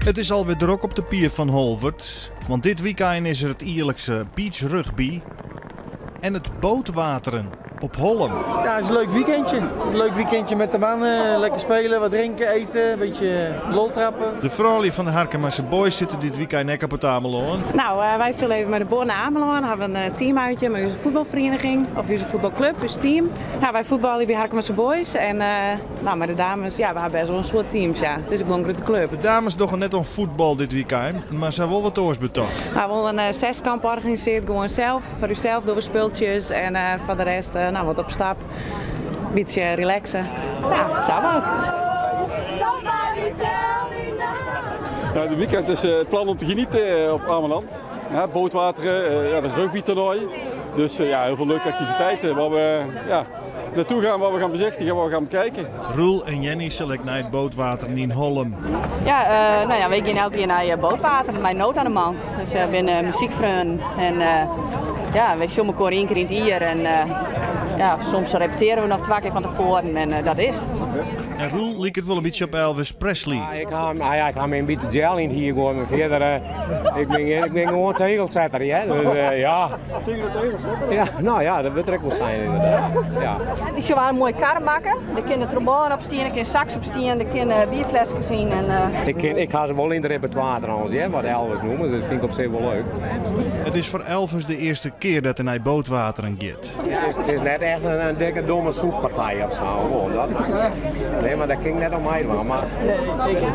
Het is alweer druk op de pier van Holwert, want dit weekend is er het Ierlijkse beach rugby en het bootwateren op Holm. Ja, het is een leuk weekendje. Een leuk weekendje met de mannen. Lekker spelen, wat drinken, eten, een beetje lol trappen. De vrouwen van de Harkemasse Boys zitten dit weekend lekker op het Ameloon. Nou, wij zullen even met de boot naar Ameloon. Hebben een teamuitje met onze voetbalvereniging of onze voetbalclub, ons team. Nou, wij voetballen bij Harkemasse Boys en nou, met de dames, ja, we hebben best wel een soort teams. Ja. Het is ook wel een grote club. De dames doen net om voetbal dit weekend, maar ze hebben wel wat oors betocht. Nou, we hebben een zeskamp georganiseerd, gewoon zelf. Voor uzelf doen we speeltjes en voor de rest nou, wat op stap. Een beetje relaxen. Nou, zo wat. Ja, de weekend is het plan om te genieten op Ameland. Ja, bootwateren, ja, een rugbytoernooi. Dus ja, heel veel leuke activiteiten waar we naartoe gaan, waar we gaan bezichtigen, waar we gaan bekijken. Roel en Jenny zullen naar het bootwateren in Holm. Ja, nou ja, we gaan elke keer naar bootwater met mijn nood aan de man. Dus ik ben muziekvriend en ja, we zongen elkaar één keer in het jaar en ja, soms repeteren we nog 2 keer van tevoren en dat is het. En Roel liep het wel een beetje op Elvis Presley. Ik ga me een beetje gel in hier gewoon, maar verder, ik ben gewoon tegelzetter, ja. Dus ja. Zing je de tegels? Ja, nou ja, dat moet er ook wel zijn inderdaad. Ja. Het is gewoon een mooie kar bakken. Er kunnen trombone op staan, er kunnen sax op staan, er kunnen bierflesjes zien. En, Ik ga ze wel in de repertoire trouwens, ja, wat Elvis noemen, dus dat vind ik op zich wel leuk. Het is voor Elvis de eerste keer dat hij naar bootwateren gaat. Het is net echt een dikke domme soeppartij of zo. Gewoon, dat. Nee, maar dat ging net om mij, maar. nee, zeker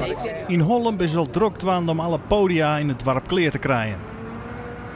niet. In Holm is al druk om alle podia in het warp kleer te krijgen.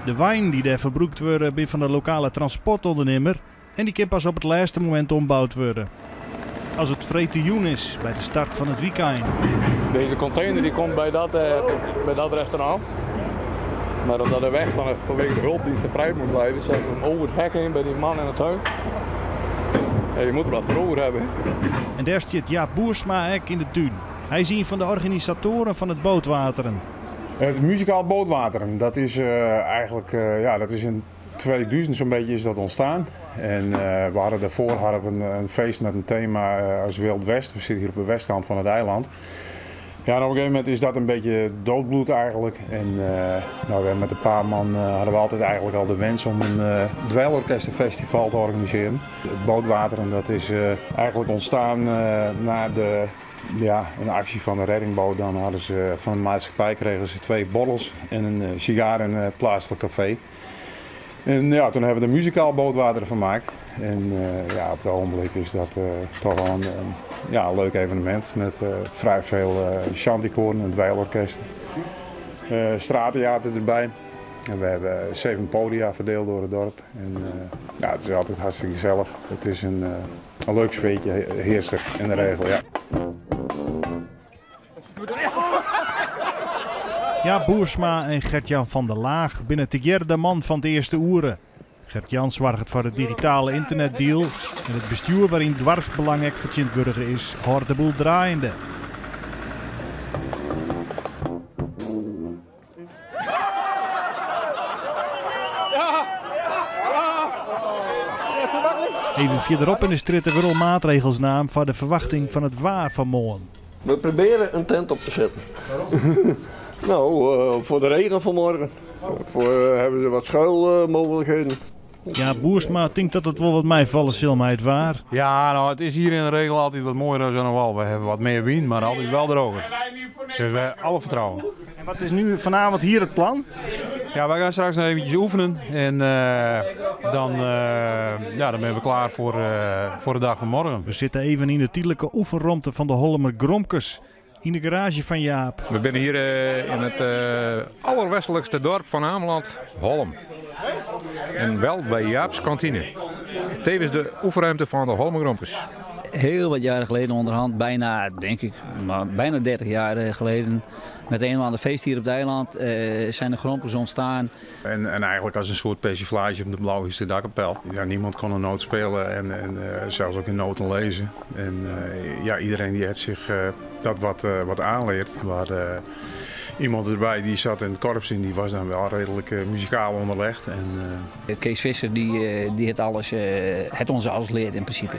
De wijn die daar verbruikt wordt bij van de lokale transportondernemer en die kan pas op het laatste moment ombouwd worden. Als het vretejoen is bij de start van het weekend. Deze container die komt bij dat restaurant. Maar omdat de weg vanwege de hulpdiensten vrij moet blijven, zetten we hem over het hek heen bij die man in het huis. Ja, je moet er wat voor over hebben. En daar zit Jaap Boersma in de tuin. Hij is een van de organisatoren van het bootwateren. Het muzikaal bootwateren, dat is eigenlijk, dat is in 2000 zo'n beetje is dat ontstaan. En we hadden daarvoor een feest met een thema als Wild West. We zitten hier op de westkant van het eiland. Ja, en op een gegeven moment is dat een beetje doodbloed eigenlijk. En nou, met een paar man hadden we altijd eigenlijk al de wens om een dweilorkestenfestival te organiseren. Het bootwateren dat is eigenlijk ontstaan na een actie van de reddingboot. Dan hadden ze van de maatschappij kregen ze 2 borrels en een sigaar in een plaatselijk café. En ja, toen hebben we er muzikaal bootwateren van gemaakt. En op het ogenblik is dat toch wel een leuk evenement met vrij veel chanticoren en dweilorkesten. Straattheater erbij. En we hebben 7 podia verdeeld door het dorp. En het is altijd hartstikke gezellig. Het is een leuk sfeertje, heerst er in de regel, ja. Ja, Boersma en Gert-Jan van der Laag binnen de man van de eerste oeren. Gert-Jan zorgt voor de digitale internetdeal en het bestuur waarin dwarfbelangrijk verzint is, houdt de boel draaiende. Even verderop in de straat weer al maatregels naam voor de verwachting van het waar van morgen. We proberen een tent op te zetten. Nou, voor de regen vanmorgen. Hebben ze wat schuilmogelijkheden. Ja, Boersma denkt dat het wel wat meevallen zal met het waar. Ja, nou, het is hier in de regel altijd wat mooier dan een wal. We hebben wat meer wind, maar altijd wel droger. Dus we hebben alle vertrouwen. En wat is nu vanavond hier het plan? Ja, wij gaan straks nog eventjes oefenen en dan ben we klaar voor de dag van morgen. We zitten even in de tijdelijke oefenruimte van de Holmer Gromkes. In de garage van Jaap. We zijn hier in het allerwestelijkste dorp van Ameland, Holm. En wel bij Jaap's kantine. Tevens de oefenruimte van de Holmer Gromkes. Heel wat jaren geleden onderhand, bijna 30 jaar geleden, met een of ander feest hier op het eiland, zijn de Grompers ontstaan. En eigenlijk als een soort persiflage op de Blauwhieste Dakkapel. Ja, niemand kon een noot spelen en zelfs ook in noten lezen. En iedereen die het zich dat wat aanleert. Iemand erbij die zat in het korps en die was dan wel redelijk muzikaal onderlegd. Kees Visser die het ons alles leert in principe.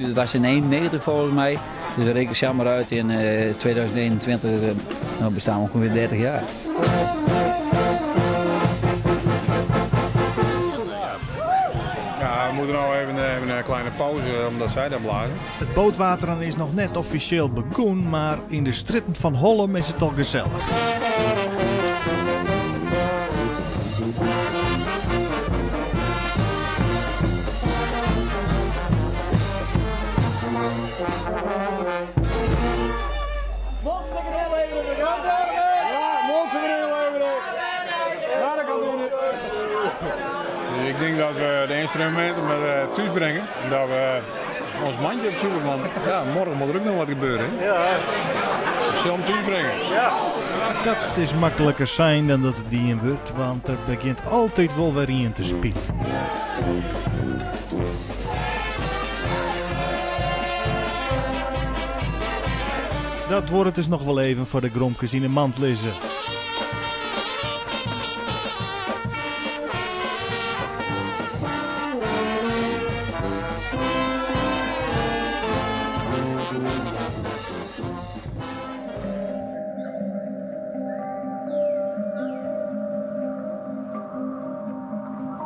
Het was in 91 volgens mij. Dus reken ze maar uit in 2021 bestaan we ongeveer 30 jaar. Ja, we moeten nou even een kleine pauze omdat zij daar blijven. Het bootwateren is nog net officieel begonnen, maar in de stritten van Hollem is het al gezellig. Dus ik denk dat we de instrumenten maar thuis brengen. En dat we ons mandje opzoeken, want ja, morgen moet er ook nog wat gebeuren. Hè? Ja. We zullen hem thuis brengen. Ja. Dat is makkelijker zijn dan dat het dien wordt, want er begint altijd wel weer in te spelen. Dat wordt het dus nog wel even voor de gromkes in de mand lezen.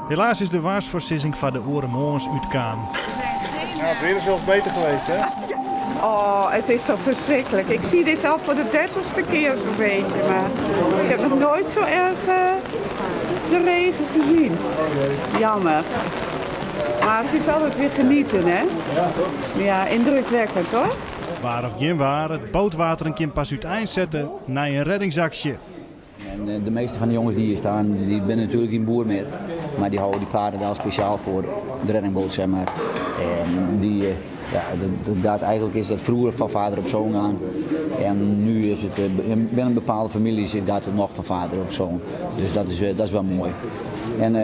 Helaas is de waarsvoorzissing van de Orenmoons uitgaan. Ja, het weer is wel eens beter geweest, hè? Oh, het is toch verschrikkelijk. Ik zie dit al voor de 30ste keer zo'n beetje, maar ik heb nog nooit zo erg de regen gezien. Jammer. Maar het is altijd weer genieten, hè? Ja, indrukwekkend, hoor. Waar of geen waar, het bootwateren kan pas uit zetten naar een reddingsactie. En de meeste van de jongens die hier staan, die zijn natuurlijk geen boer meer. Maar die houden die paarden wel speciaal voor de reddingboot, zeg maar. En die, eigenlijk is dat vroeger van vader op zoon gaan. En nu is het, binnen bepaalde families gaat het nog van vader op zoon. Dus dat is wel mooi. En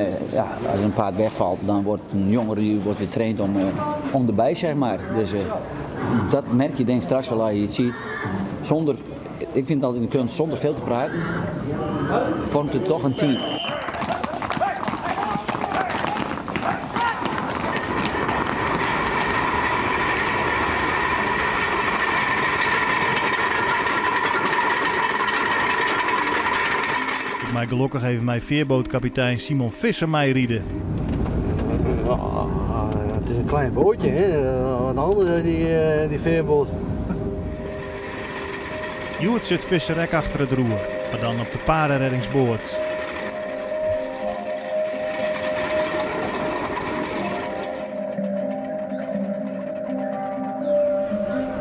als een paard wegvalt, dan wordt een jongere die wordt getraind om erbij, zeg maar. Dus dat merk je denk ik straks wel als je het ziet. Ik vind altijd in de kunst, zonder veel te praten, vormt het toch een team. Maar gelukkig heeft mijn veerbootkapitein Simon Visser mij rieden. Het is een klein bootje, hè? Wat anders die veerboot. Joert zit Visser achter het roer, maar dan op de paardenreddingsboot.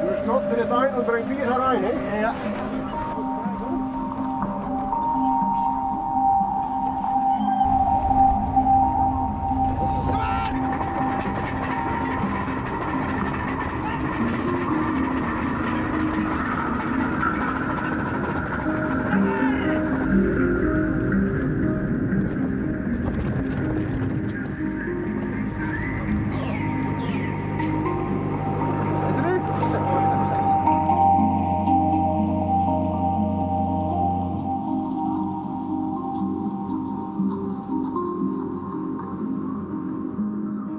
Je stopt er het uit en brengt bier herein, hè? Ja.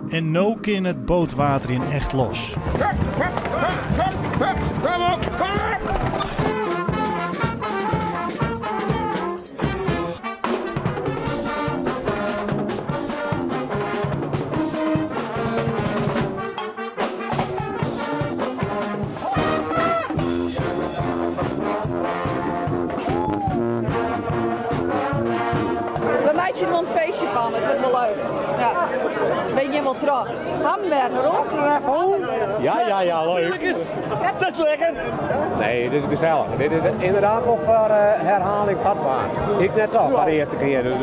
En nou kan het bootwater in echt los. Bij mij zit er wel een feestje van, het wordt wel leuk. Ja. Ben je wel terug? Hamburger, hoor? Ja, leuk. Dat is lekker. Nee, dit is gezellig. Dit is inderdaad nog voor herhaling vatbaar. Ik net toch, voor de eerste keer. Dus,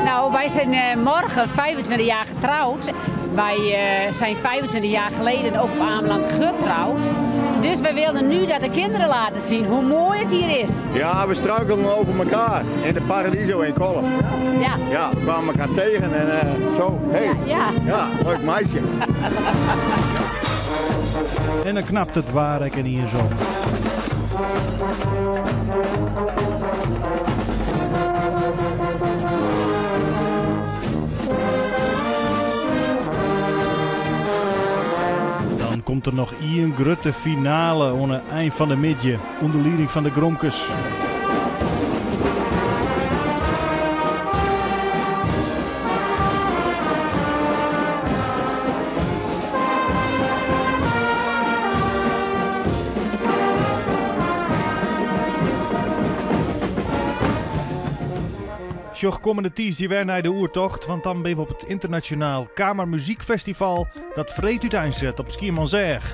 Nou, wij zijn morgen 25 jaar getrouwd. Wij zijn 25 jaar geleden ook op Ameland getrouwd. Dus wij wilden nu dat de kinderen laten zien hoe mooi het hier is. Ja, we struikelden over elkaar in de Paradiso in Kolm. Ja. Ja, we kwamen elkaar tegen en zo, hey. Ja, leuk meisje. En dan knapt het Waarek en hier zo. Dan komt er nog een grote finale aan het eind van de middag onder leiding van de Gromkes. Sjoch komende ties die weer naar de oertocht, want dan ben we op het internationaal Kamermuziekfestival dat vreed uiteindelijk zet op Schiermonnikoog.